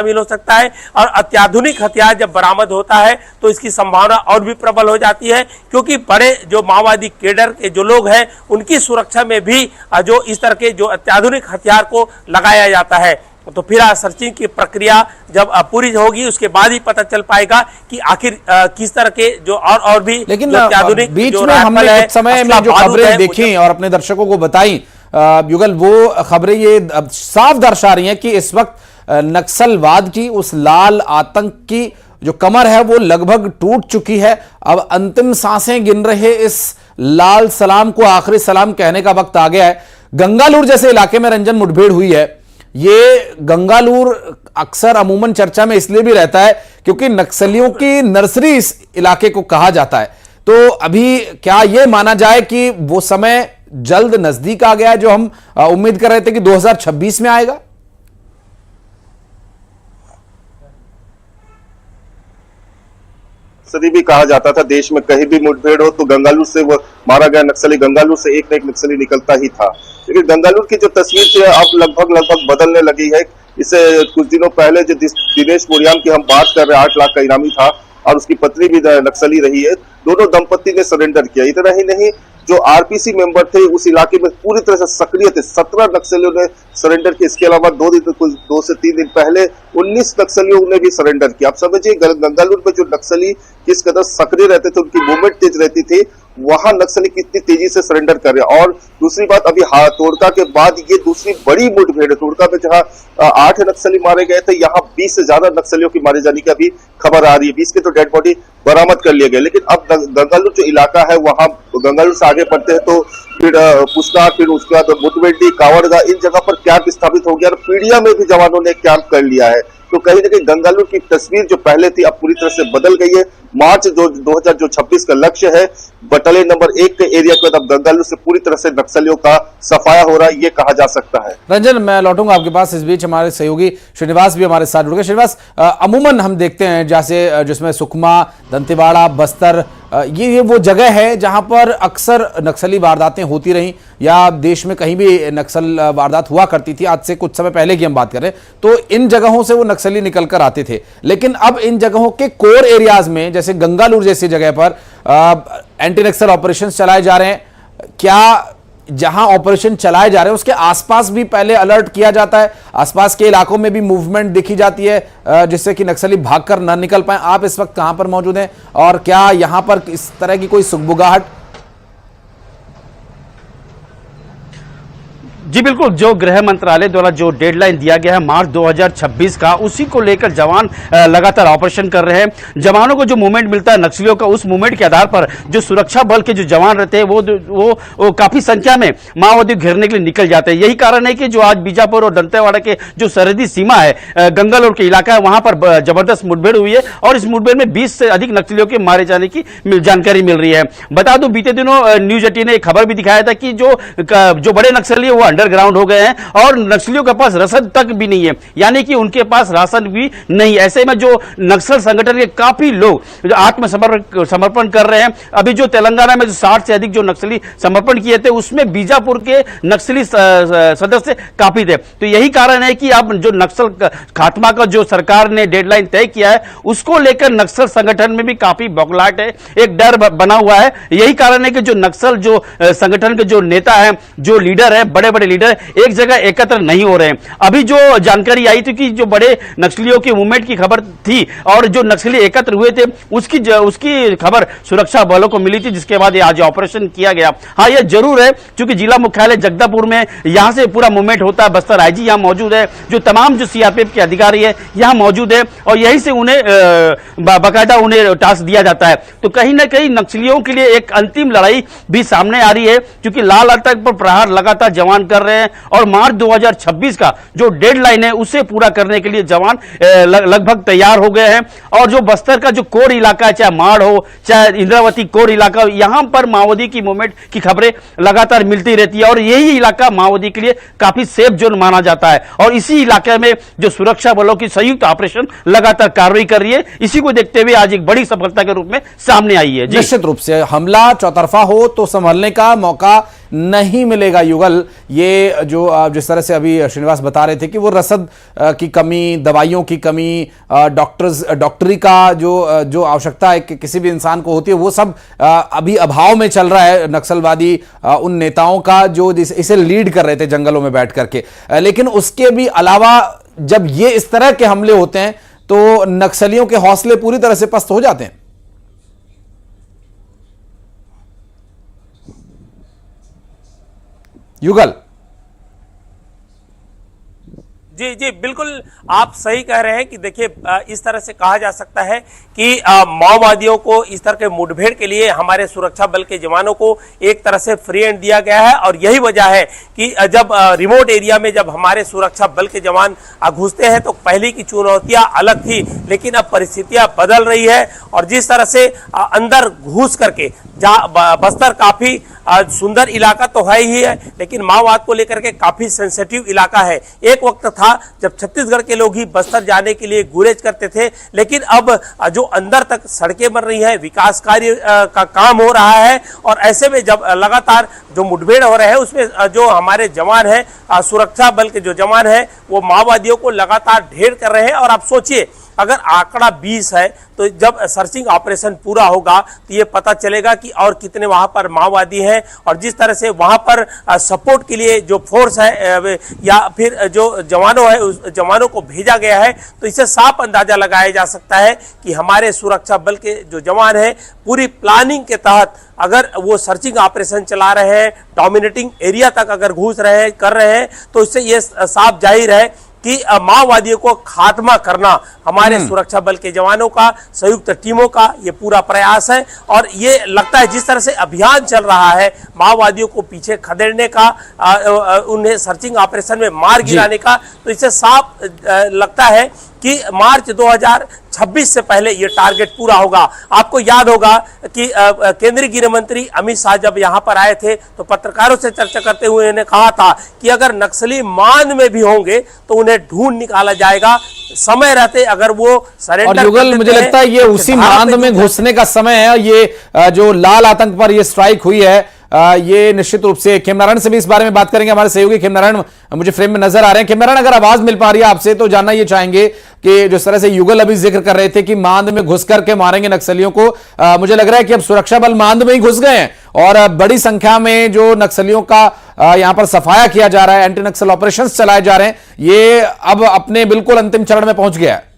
शामिल हो सकता है। और अत्याधुनिक हथियार जब बरामद होता है तो इसकी संभावना और भी प्रबल हो जाती है, क्योंकि बड़े जो माओवादी केडर के जो लोग हैं उनकी सुरक्षा में भी जो इस तरह के जो अत्याधुनिक हथियार को लगाया जाता है। तो फिर सर्चिंग की प्रक्रिया जब पूरी होगी उसके बाद ही पता चल पाएगा कि आखिर किस तरह के जो और भी लेकिन अत्याधुनिक बीच जो में हमने राइफल कुछ समय में जो खबरें देखी और अपने दर्शकों को बताई युगल, वो खबरें ये साफ दर्शा रही हैं कि इस वक्त नक्सलवाद की उस लाल आतंक की जो कमर है वो लगभग टूट चुकी है। अब अंतिम सांसें गिन रहे इस लाल सलाम को आखिरी सलाम कहने का वक्त आ गया है। गंगालूर जैसे इलाके में रंजन मुठभेड़ हुई है। ये गंगालूर अक्सर अमूमन चर्चा में इसलिए भी रहता है क्योंकि नक्सलियों की नर्सरी इस इलाके को कहा जाता है। तो अभी क्या यह माना जाए कि वो समय जल्द नजदीक आ गया है जो हम उम्मीद कर रहे थे कि 2026 में आएगा? सदी भी कहा जाता था देश में कहीं भी मुठभेड़ हो तो गंगालूर से वो मारा गया नक्सली, गंगालूर से एक न एक नक्सली निकलता ही था। लेकिन गंगालूर की जो तस्वीर थी अब लगभग बदलने लगी है। इसे कुछ दिनों पहले जो दिनेश मोरियाम की हम बात कर रहे हैं, 8 लाख का इनामी था और उसकी पत्नी भी नक्सली रही है। दोनों दंपत्ति ने सरेंडर किया। इतना ही नहीं, जो आरपीसी मेंबर थे उस इलाके में पूरी तरह से सक्रिय थे, 17 नक्सलियों ने सरेंडर किया। इसके अलावा 2 से 3 दिन पहले 19 नक्सलियों ने भी सरेंडर किया। आप समझिए गंगालूर में जो नक्सली किस कदर सक्रिय रहते थे, उनकी मूवमेंट तेज रहती थी, वहां नक्सली कितनी तेजी से सरेंडर कर रहे। और दूसरी बात, अभी तोड़का के बाद ये दूसरी बड़ी मुठभेड़ है। तोड़का में जहां 8 नक्सली मारे गए थे, यहाँ 20 से ज्यादा नक्सलियों की मारे जाने की अभी खबर आ रही है। 20 के तो डेड बॉडी बरामद कर लिए गए। लेकिन अब गंगालूर जो इलाका है, वहां गंगालूर से आगे बढ़ते हैं तो फिर पुस्ता, फिर उसके बाद मुटवेडी, कावड़गा, इन जगह पर कैंप स्थापित हो गया और पीड़िया में भी जवानों ने कैंप कर लिया है। तो कहीं ना कहीं गंगालूर की तस्वीर जो पहले थी अब पूरी तरह से बदल गई है। मार्च 2026 का लक्ष्य है। बटालियन नंबर 1 के एरिया के बाद गंगालूर से पूरी तरह से नक्सलियों का सफाया हो रहा है, ये कहा जा सकता है। रंजन, मैं लौटूंगा आपके पास। इस बीच हमारे सहयोगी श्रीनिवास भी हमारे साथ जुड़ गए। श्रीनिवास, अमूमन हम देखते हैं जैसे जिसमें सुकमा, दंतेवाड़ा, बस्तर, ये वो जगह है जहां पर अक्सर नक्सली वारदातें होती रहीं या देश में कहीं भी नक्सल वारदात हुआ करती थी। आज से कुछ समय पहले की हम बात करें तो इन जगहों से वो नक्सली निकल कर आते थे। लेकिन अब इन जगहों के कोर एरियाज में जैसे गंगालूर जैसी जगह पर एंटी नक्सल ऑपरेशंस चलाए जा रहे हैं। क्या जहां ऑपरेशन चलाए जा रहे हैं उसके आसपास भी पहले अलर्ट किया जाता है? आसपास के इलाकों में भी मूवमेंट दिखी जाती है जिससे कि नक्सली भागकर न निकल पाए? आप इस वक्त कहां पर मौजूद हैं और क्या यहां पर इस तरह की कोई सुगबुगाहट? जी बिल्कुल, जो गृह मंत्रालय द्वारा जो डेडलाइन दिया गया है मार्च 2026 का, उसी को लेकर जवान लगातार ऑपरेशन कर रहे हैं। जवानों को जो मूवमेंट मिलता है नक्सलियों का, उस मूवमेंट के आधार पर जो सुरक्षा बल के जो जवान रहते हैं वो काफी संख्या में माओवादी घेरने के लिए निकल जाते हैं। यही कारण है कि जो आज बीजापुर और दंतेवाड़ा के जो सरहदी सीमा है, गंगालूर के इलाका है, वहां पर जबरदस्त मुठभेड़ हुई है और इस मुठभेड़ में 20 से अधिक नक्सलियों के मारे जाने की जानकारी मिल रही है। बता दूं, बीते दिनों न्यूज 18 ने एक खबर भी दिखाया था कि जो बड़े नक्सली है वो अंडरग्राउंड हो गए हैं और नक्सलियों के पास रसद तक भी नहीं है, यानी कि उनके पास राशन भी नहीं। ऐसे में जो नक्सल संगठन के काफी लोग जो आत्मसमर्पण कर रहे हैं। अभी जो तेलंगाना में जो 60 से अधिक जो नक्सली समर्पण किए थे उसमें बीजापुर के नक्सली सदस्य काफी थे। तो यही कारण है कि अब जो नक्सल खात्मा का जो सरकार ने डेडलाइन तय किया है उसको लेकर नक्सल संगठन में भी काफी बौखलाहट है, एक डर बना हुआ है। यही कारण है कि जो नक्सल जो संगठन के जो नेता है, जो लीडर है, बड़े बड़े लीडर एक जगह एकत्र नहीं हो रहे हैं। अभी जो जानकारी आई थी कि जो बड़े नक्सलियों की मूवमेंट की खबर थी और जो नक्सली एकत्र हुए थे उसकी खबर सुरक्षा बलों को मिली थी, जिसके बाद ये आज ऑपरेशन किया गया। हाँ, ये जरूर है क्योंकि जिला मुख्यालय जगदलपुर में यहां से पूरा मूवमेंट होता है। बस्तर आईजी यहां मौजूद है, जो तमाम जो सीआरपीएफ के अधिकारी है यहां मौजूद है और यहीं से उन्हें बाकायदा उन्हें टास्क दिया जाता है। तो कहीं ना कहीं नक्सलियों के लिए एक अंतिम लड़ाई भी सामने आ रही है, क्योंकि लाल आतंक पर प्रहार लगातार जवान कर रहे हैं और मार्च 2026 का जो डेडलाइन है उसे पूरा करने के लिए जवान लगभग तैयार हो गए हैं। और जो बस्तर का जो कोर इलाका है, चाहे माड़ हो चाहे इंद्रावती कोर इलाका, यहां पर माओवादी की मूवमेंट की खबरें लगातार मिलती रहती है और यही इलाका माओवादी के लिए काफी सेफ जोन माना जाता है। और इसी इलाके में जो सुरक्षा बलों की संयुक्त ऑपरेशन लगातार कार्रवाई कर रही है, इसी को देखते हुए आज एक बड़ी सफलता के रूप में सामने आई है। निश्चित रूप से हमला चौतरफा हो तो संभलने का मौका नहीं मिलेगा युगल। ये जो जिस तरह से अभी श्रीनिवास बता रहे थे कि वो रसद की कमी, दवाइयों की कमी, डॉक्टरी का जो आवश्यकता है कि किसी भी इंसान को होती है, वो सब अभी अभाव में चल रहा है नक्सलवादी उन नेताओं का जो इसे लीड कर रहे थे जंगलों में बैठ करके। लेकिन उसके भी अलावा जब ये इस तरह के हमले होते हैं तो नक्सलियों के हौसले पूरी तरह से पस्त हो जाते हैं। युगल। जी जी बिल्कुल आप सही कह रहे हैं कि देखिए इस तरह से कहा जा सकता है कि माओवादियों को इस तरह के मुठभेड़ के लिए हमारे सुरक्षा बल के जवानों को एक तरह से फ्री हैंड दिया गया है। और यही वजह है कि जब रिमोट एरिया में जब हमारे सुरक्षा बल के जवान घुसते हैं तो पहले की चुनौतियां अलग थी, लेकिन अब परिस्थितियां बदल रही है। और जिस तरह से अंदर घुस करके बस्तर काफी सुंदर इलाका तो है ही है, लेकिन माओवाद को लेकर के काफी सेंसिटिव इलाका है। एक वक्त था जब छत्तीसगढ़ के लोग ही बस्तर जाने के लिए गुरेज करते थे, लेकिन अब जो अंदर तक सड़कें बन रही हैं, विकास कार्य का काम हो रहा है, और ऐसे में जब लगातार जो मुठभेड़ हो रहे हैं उसमें जो हमारे जवान हैं, सुरक्षा बल के जो जवान हैं, वो माओवादियों को लगातार ढेर कर रहे हैं। और आप सोचिए अगर आंकड़ा 20 है तो जब सर्चिंग ऑपरेशन पूरा होगा तो ये पता चलेगा कि और कितने वहां पर माओवादी हैं। और जिस तरह से वहां पर सपोर्ट के लिए जो फोर्स है या फिर जो जवानों है उस जवानों को भेजा गया है, तो इससे साफ अंदाजा लगाया जा सकता है कि हमारे सुरक्षा बल के जो जवान हैं पूरी प्लानिंग के तहत अगर वो सर्चिंग ऑपरेशन चला रहे हैं, डोमिनेटिंग एरिया तक अगर घुस रहे हैं, कर रहे हैं, तो इससे ये साफ जाहिर है कि माओवादियों को खात्मा करना हमारे सुरक्षा बल के जवानों का, संयुक्त टीमों का ये पूरा प्रयास है। और ये लगता है जिस तरह से अभियान चल रहा है माओवादियों को पीछे खदेड़ने का, उन्हें सर्चिंग ऑपरेशन में मार गिराने का, तो इससे साफ लगता है कि मार्च 2026 से पहले ये टारगेट पूरा होगा। आपको याद होगा कि केंद्रीय गृह मंत्री अमित शाह जब यहाँ पर आए थे तो पत्रकारों से चर्चा करते हुए उन्होंने कहा था कि अगर नक्सली मान में भी होंगे तो उन्हें ढूंढ निकाला जाएगा, समय रहते अगर वो सरेंडर। और युगल मुझे लगता है ये उसी मांद में घुसने का समय है। ये जो लाल आतंक पर ये स्ट्राइक हुई है, ये निश्चित रूप से खेमनारायण से भी इस बारे में बात करेंगे। हमारे सहयोगी खेमनारायण मुझे फ्रेम में नजर आ रहे हैं। खेमनारायण अगर आवाज मिल पा रही है आपसे तो जानना ये चाहेंगे कि जिस तरह से युगल अभी जिक्र कर रहे थे कि मांद में घुस करके मारेंगे नक्सलियों को, मुझे लग रहा है कि अब सुरक्षा बल मांद में ही घुस गए हैं और बड़ी संख्या में जो नक्सलियों का यहां पर सफाया किया जा रहा है, एंटी नक्सल ऑपरेशन चलाए जा रहे हैं, ये अब अपने बिल्कुल अंतिम चरण में पहुंच गया है।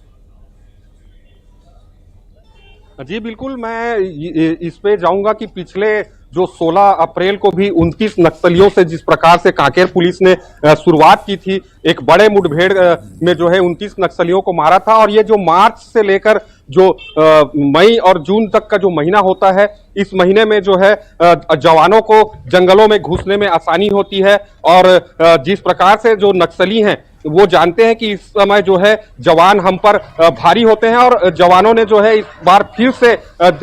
जी बिल्कुल, मैं इस पे जाऊंगा कि पिछले जो 16 अप्रैल को भी 29 नक्सलियों से जिस प्रकार से कांकेर पुलिस ने शुरुआत की थी, एक बड़े मुठभेड़ में जो है 29 नक्सलियों को मारा था। और ये जो मार्च से लेकर जो मई और जून तक का जो महीना होता है, इस महीने में जो है जवानों को जंगलों में घुसने में आसानी होती है। और जिस प्रकार से जो नक्सली हैं वो जानते हैं कि इस समय जो है जवान हम पर भारी होते हैं, और जवानों ने जो है इस बार फिर से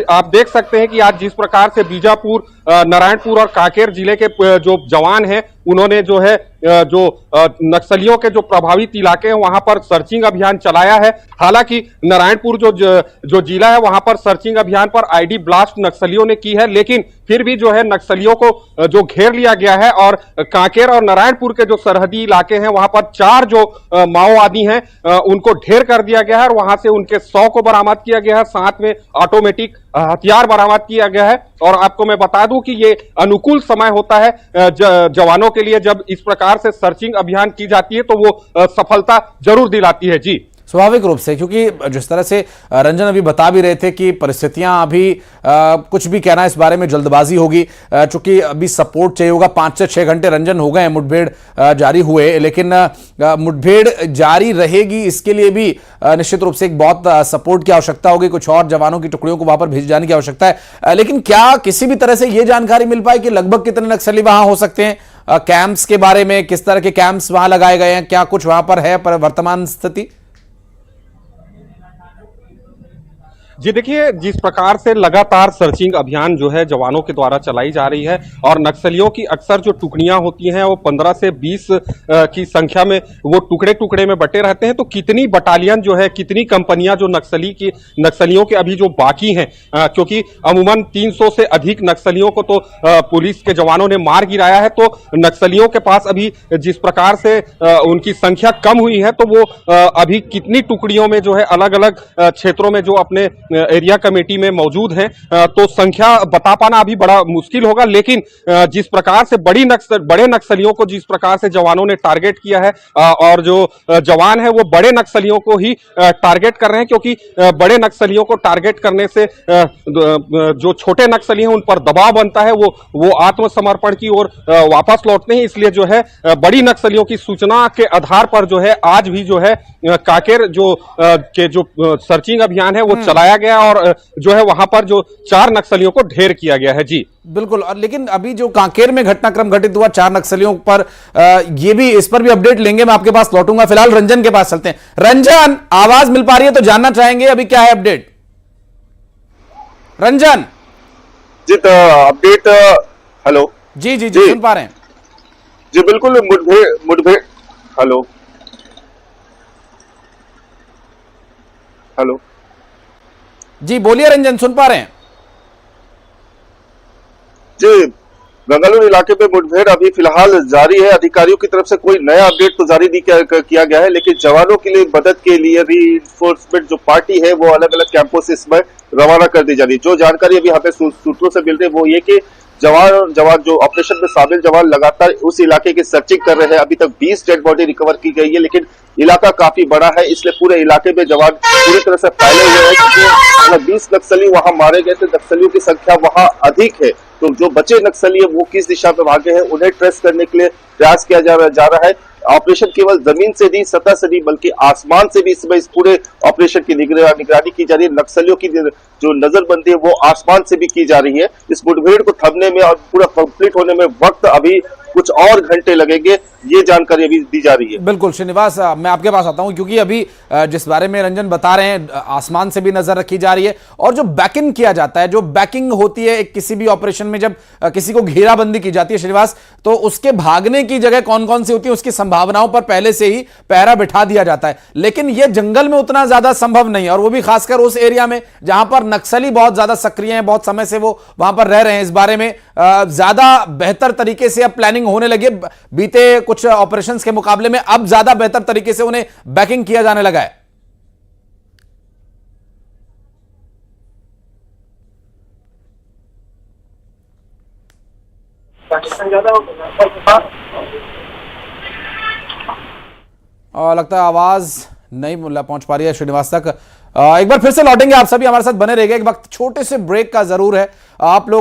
आप देख सकते हैं कि आज जिस प्रकार से बीजापुर, नारायणपुर और कांकेर जिले के जो जवान हैं उन्होंने जो है जो नक्सलियों के जो प्रभावित इलाके हैं वहां पर सर्चिंग अभियान चलाया है। हालांकि नारायणपुर जो जिला है वहां पर सर्चिंग अभियान पर आईडी ब्लास्ट नक्सलियों ने की है, लेकिन फिर भी जो है नक्सलियों को जो घेर लिया गया है। और कांकेर और नारायणपुर के जो सरहदी इलाके हैं वहां पर 4 जो माओवादी हैं उनको ढेर कर दिया गया है और वहां से उनके 100 को बरामद किया गया है, साथ में ऑटोमेटिक हथियार बरामद किया गया है। और आपको मैं बता दूं कि ये अनुकूल समय होता है जवानों के लिए, जब इस प्रकार से सर्चिंग अभियान की जाती है तो वो सफलता जरूर दिलाती है। जी स्वाभाविक रूप से, क्योंकि जिस तरह से रंजन अभी बता भी रहे थे कि परिस्थितियां अभी कुछ भी कहना इस बारे में जल्दबाजी होगी, चूंकि अभी सपोर्ट चाहिए होगा। 5 से 6 घंटे रंजन हो गए हैं मुठभेड़ जारी हुए, लेकिन मुठभेड़ जारी रहेगी इसके लिए भी निश्चित रूप से एक बहुत सपोर्ट की आवश्यकता होगी, कुछ और जवानों की टुकड़ियों को वहां पर भेजे जाने की आवश्यकता है। लेकिन क्या किसी भी तरह से यह जानकारी मिल पाए कि लगभग कितने नक्सली वहां हो सकते हैं? कैंप्स के बारे में, किस तरह के कैंप्स वहां लगाए गए हैं, क्या कुछ वहां पर है वर्तमान स्थिति? जी देखिए, जिस प्रकार से लगातार सर्चिंग अभियान जो है जवानों के द्वारा चलाई जा रही है और नक्सलियों की अक्सर जो टुकड़ियां होती हैं वो 15 से 20 की संख्या में वो टुकड़े टुकड़े में बटे रहते हैं, तो कितनी बटालियन जो है, कितनी कंपनियां जो नक्सलियों के अभी जो बाकी हैं, क्योंकि अमूमन 300 से अधिक नक्सलियों को तो पुलिस के जवानों ने मार गिराया है, तो नक्सलियों के पास अभी जिस प्रकार से उनकी संख्या कम हुई है, तो वो अभी कितनी टुकड़ियों में जो है अलग अलग क्षेत्रों में जो अपने एरिया कमेटी में मौजूद हैं, तो संख्या बता पाना अभी बड़ा मुश्किल होगा। लेकिन जिस प्रकार से बड़े नक्सलियों को जिस प्रकार से जवानों ने टारगेट किया है, और जो जवान है वो बड़े नक्सलियों को ही टारगेट कर रहे हैं, क्योंकि बड़े नक्सलियों को टारगेट करने से जो छोटे नक्सली हैं उन पर दबाव बनता है, वो आत्मसमर्पण की ओर वापस लौटते हैं। इसलिए जो है बड़ी नक्सलियों की सूचना के आधार पर जो है आज भी जो है कांकेर जो सर्चिंग अभियान है वो चलाया गया, और जो है वहां पर जो 4 नक्सलियों को ढेर किया गया है। जी बिल्कुल। और लेकिन अभी जो कांकेर में घटनाक्रम घटित हुआ 4 नक्सलियों पर, ये भी, इस पर भी अपडेट लेंगे, मैं आपके पास लौटूंगा। फिलहाल रंजन के पास चलते हैं। रंजन, आवाज मिल पा रही है तो जानना चाहेंगे अभी क्या है अपडेट। रंजन जी, तो अपडेट। हेलो। जी जी जी, सुन पा रहे हैं। जी बिल्कुल, मुठभेड़। Hello hello. जी बोलिए रंजन, सुन पा रहे हैं। जी, गंगालूर इलाके में मुठभेड़ अभी फिलहाल जारी है। अधिकारियों की तरफ से कोई नया अपडेट तो जारी नहीं किया गया है, लेकिन जवानों के लिए मदद के लिए रीइंफोर्समेंट जो पार्टी है वो अलग अलग कैंपों से इसमें रवाना कर दी जा रही है। जो जानकारी अभी हमें सूत्रों से मिल रही है वो ये कि जवान जो ऑपरेशन में शामिल जवान लगातार उस इलाके की सर्चिंग कर रहे हैं। अभी तक 20 डेड बॉडी रिकवर की गई है, लेकिन इलाका काफी बड़ा है, इसलिए पूरे इलाके में जवान पूरी तरह से फैले हुए हैं। क्योंकि 20 नक्सली वहां मारे गए थे, नक्सलियों की संख्या वहां अधिक है, तो जो बचे नक्सली है वो किस दिशा में भागे हैं उन्हें ट्रेस करने के लिए प्रयास किया जा रहा है। ऑपरेशन केवल जमीन से नहीं, सतह से नहीं, बल्कि आसमान से भी इस पूरे ऑपरेशन की निगरानी की जा रही है। नक्सलियों की जो नजरबंदी है वो आसमान से भी की जा रही है। इस मुठभेड़ को थमने में और पूरा कंप्लीट होने में वक्त अभी कुछ और घंटे लगेंगे, ये जानकारी अभी दी जा रही है। बिल्कुल श्रीनिवास, मैं आपके पास आता हूं, क्योंकि अभी जिस बारे में रंजन बता रहे हैं, आसमान से भी नजर रखी जा रही है, और जो बैकिंग किया जाता है, जो बैकिंग होती है एक किसी भी ऑपरेशन में, जब किसी को घेराबंदी की जाती है श्रीनिवास, तो उसके भागने की जगह कौन कौन सी होती है, उसकी संभावनाओं पर पहले से ही पहरा बिठा दिया जाता है। लेकिन यह जंगल में उतना ज्यादा संभव नहीं है, और वो भी खासकर उस एरिया में जहां पर नक्सली बहुत ज्यादा सक्रिय हैं, बहुत समय से वो वहां पर रह रहे हैं। इस बारे में ज्यादा बेहतर तरीके से अब प्लानिंग होने लगी, बीते कुछ ऑपरेशंस के मुकाबले में अब ज्यादा बेहतर तरीके से उन्हें बैकिंग किया जाने लगा है। और लगता है आवाज नहीं पहुंच पा रही है श्रीनिवास तक। एक बार फिर से लौटेंगे, आप सभी हमारे साथ बने रहेंगे। एक वक्त छोटे से ब्रेक का जरूर है। आप लोग